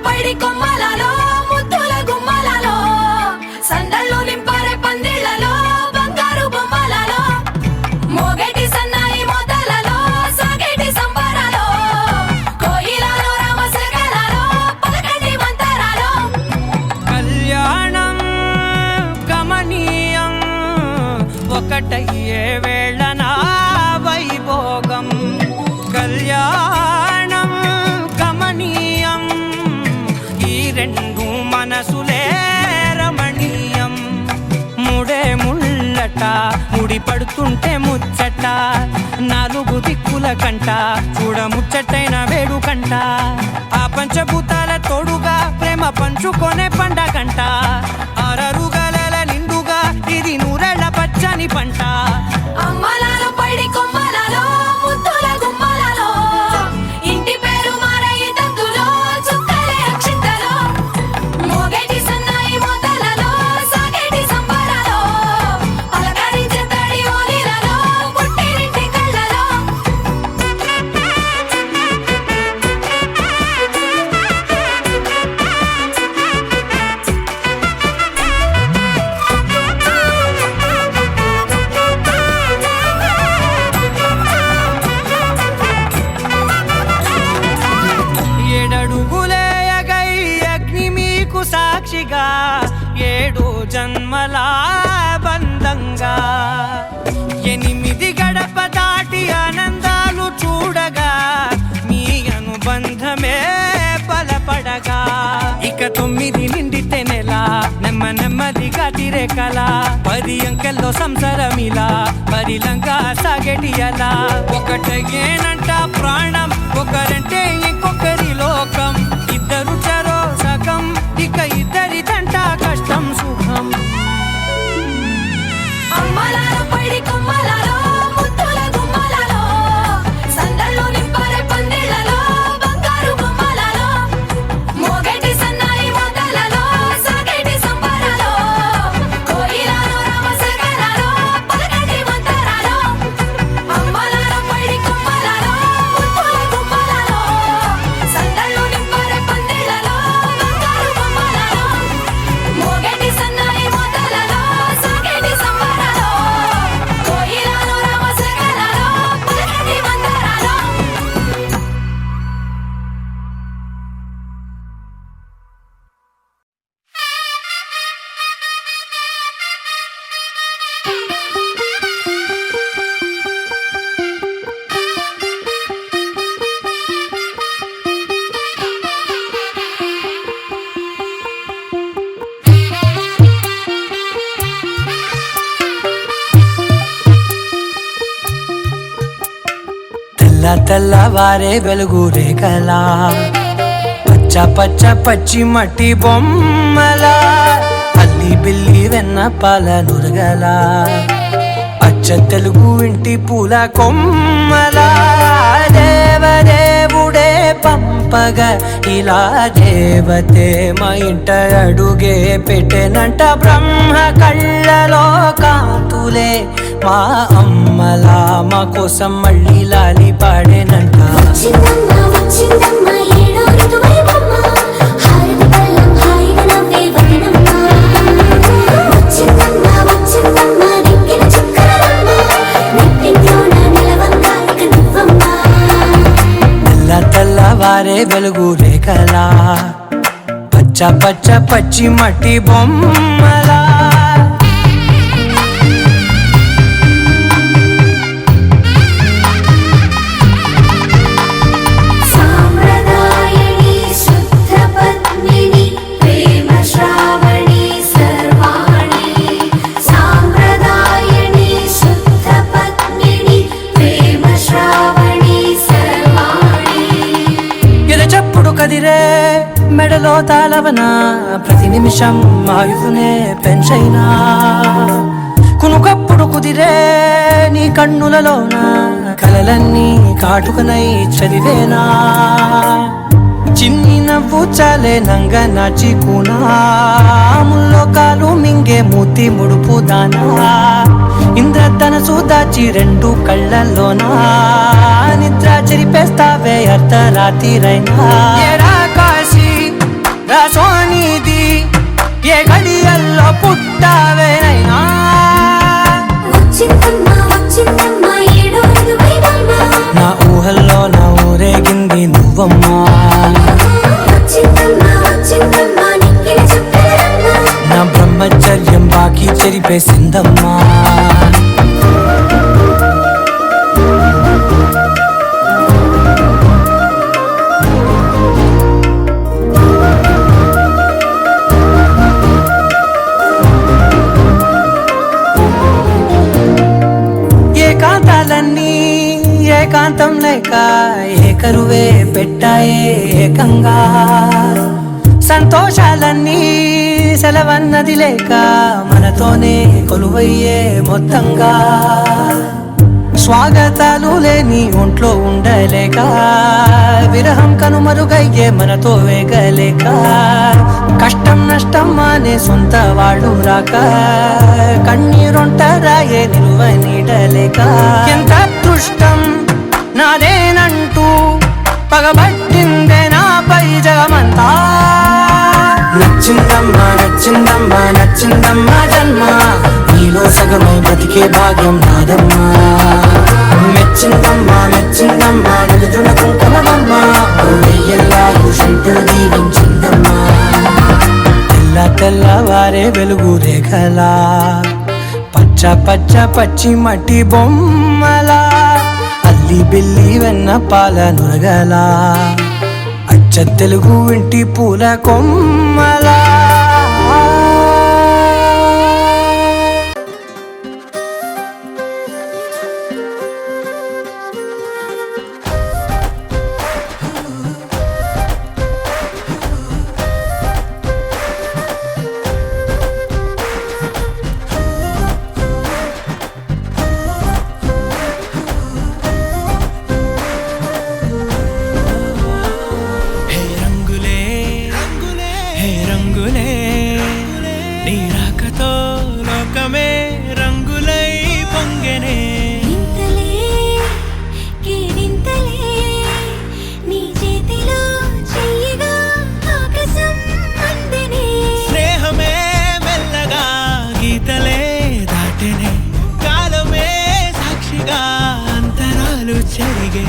పైడి కొమ్మలలో ముద్దుల గుమ్మలలో సందళ్ళు నింపారే పందిళ్లలో బంగారు బొమ్మలలో మోగేటి సన్నాయి మోతలలో సాగేటి సంబరాలో కోయిలలో రామశకలలో పలకటి మంతరాలో కళ్యాణం గమనీయం ఒకటయ్యే వేళ నా వైభోగం కళ్యాణం గమనీయం ఈ రెండు మనసులే రమణీయం ముడే ముళ్ళట ముడి పడుతుంటే ముచ్చట నాలుగు దిక్కుల కంట చూడ ముచ్చటైన వేడుకంట ఆ పంచభూతాల తోడుగా ప్రేమ పంచుకొనే పండగంట అరరుగల నిండుగా ఇది నూరెళ్ళ పచ్చని పంట అమ్మలాలో పైడి కొమ్మలలో ముద్దుల గుమ్మలలో ఇంటి పేరు మారయి తందులో చుక్కలే అక్షింతలో మోగేటి సన్నాయి మోతలలో సాగేటి సంబరాలో పలకరించే తడి ఓలిలలో పుట్టినింటి కళ్ళలో ఏడడుగులేయగై అగ్ని మీకు సాక్షిగా ఏడు జన్మల బంధంగా ఎనిమిది గడప దాటి ఆనందాలు చూడగా మీ అనుబంధమే బలపడగా ఇక 9 నిండితే నెల నెమ్మదిగా తిరేకల 10 అంకెల్లో సంసారమిలా పరిలంగా సాగేటి అలా ఒకటేనంట ప్రాణం ఒకరంటే ఇంకొకరి లోకం ఇద్దరు చరో సగం ఇక ఇద్దరిదంట కష్టం సుఖం అమ్మలాలో పైడి కొమ్మలలో ముద్దుల గుమ్మలలో సందళ్ళు నింపారే పందిళ్లలో బంగారు బొమ్మలలో మోగేటి సన్నాయి మోతలలో సాగేటి సంబరాలో కోయిలలో రామశకలలో పలకటి మంతరాలో అమ్మలాలో పైడి కొమ్మలలో ముద్దుల గుమ్మలలో సందళ్ళు నింపారే పందిళ్లలో బంగారు బొమ్మలలో మోగేటి సన్నాయి మోతలలో సాగేటి సంబరాలో కోయిలలో రామశకలలో పలకటి మంతరాలో తెల్లవారే వెలుగు రేఖలా పచ్చ పచ్చి మట్టి బొమ్మలా అల్లి బిల్లి వెన్న పాల నురగలా అచ్చ తెలుగు ఇంటి పూల కొమ్మలా దేవదేవుడే పంపగా ఇలా దేవతే మా ఇంట అడుగే పెట్టెనంట బ్రహ్మ కళ్ళలో కాంతులే మా అమ్మలా మా కోసం మళ్ళీ లాలి పాడేనంట వచ్చిందమ్మా వచ్చిందమ్మా ఏడో ఋతువైవమ్మ హారతి పళ్ళం హాయిగా నవ్వే వదినమ్మ వచ్చిందమ్మా వచ్చిందమ్మా దిక్కిన చుక్కలమ్మ నెట్టింట్లోన నిలవంగా ఇక నువ్వమ్మ తెల్లవారే వెలుగు రేఖలా పచ్చ పచ్చి మట్టి బొమ్మలా సాంప్రదాయని శుద్ధ పద్మిని ప్రేమ శ్రావణి సర్వాణి సాంప్రదాయని శుద్ధ పద్మిని ప్రేమ శ్రావణి సర్వాణి ఎలచప్పుడు కదిరే మెడలో తాళవన ప్రతి నిమిషం ఆయువునే పెంచైనా కునుకప్పుడు కుదిరే నీ కన్నులలోన కలలన్నీ కాటుకనై చదివేనా చిన్ని నవ్వు చాలే నంగ నాచి కూనాముల్లో కాలు మింగే మూతి ముడుపు దానా ఇంద్రధనసు దాచి 2 కళ్ళల్లోనా నిద్ర చెరిపేస్తావే అర్ధరాత్రిరైనా ఏడా కాశీ సోనిది ఏ గడియల్లో పుట్టావేనైనా వచ్చిందమ్మా ఏడో ఋతువైవమ్మ నా ఊహల్లో నా ఊరేగింది నువ్వమ్మా వచ్చిందమ్మా నిక్కిన చుక్కలమ్మ నా బ్రహ్మచర్యం బాకీ చెరిపేసిందమ్మా ఏకాంతాలన్నీ ఏకాంతం లేక ఏకరువే పెట్టాయే ఏకంగా సంతోషాలన్నీ సెలవన్నది లేక మనతోనే కొలువయ్యే మొత్తంగా స్వాగతాలు లేని ఒంట్లో ఉండలేక విరహం కనుమరుగయ్యే మనతో వేగలేక కష్టం నష్టం అనే సొంత వాళ్ళు రాక కన్నీరొంటరాయే నిలువ నీడలేక ఎంత అదృష్టం నాదేనంటూ పగబట్టిందే నాపై జగమంతా నచ్చిందమ్మా నచ్చిందమ్మా నచ్చిందమ్మా జన్మ నీలో సగమై బ్రతికే భాగ్యం నాదమ్మా మెచ్చిందమ్మా మెచ్చిందమ్మా నిలుచున్న కుంకుమమ్మా వెయ్యల్లా భూషంతులు దీవించిందమ్మా తెల్ల తెల్లవారే వెలుగు రేఖలా పచ్చ పచ్చ పచ్చి మట్టి బొమ్మలా అల్లి బిల్లి వెన్న పాల నురగలా అచ్చ తెలుగు ఇంటి పూల కొమ్మలా రంగులే నీ రాకతో లోకమే రంగులై పొంగెనే వింతలే కేరింతలే నీ చేతిలో చెయ్యగా ఆకాశం అందెనే స్నేహమే మెల్లగా గీతలే దాటెనే కాలమే సాక్షిగా అంతరాలు చెరిగే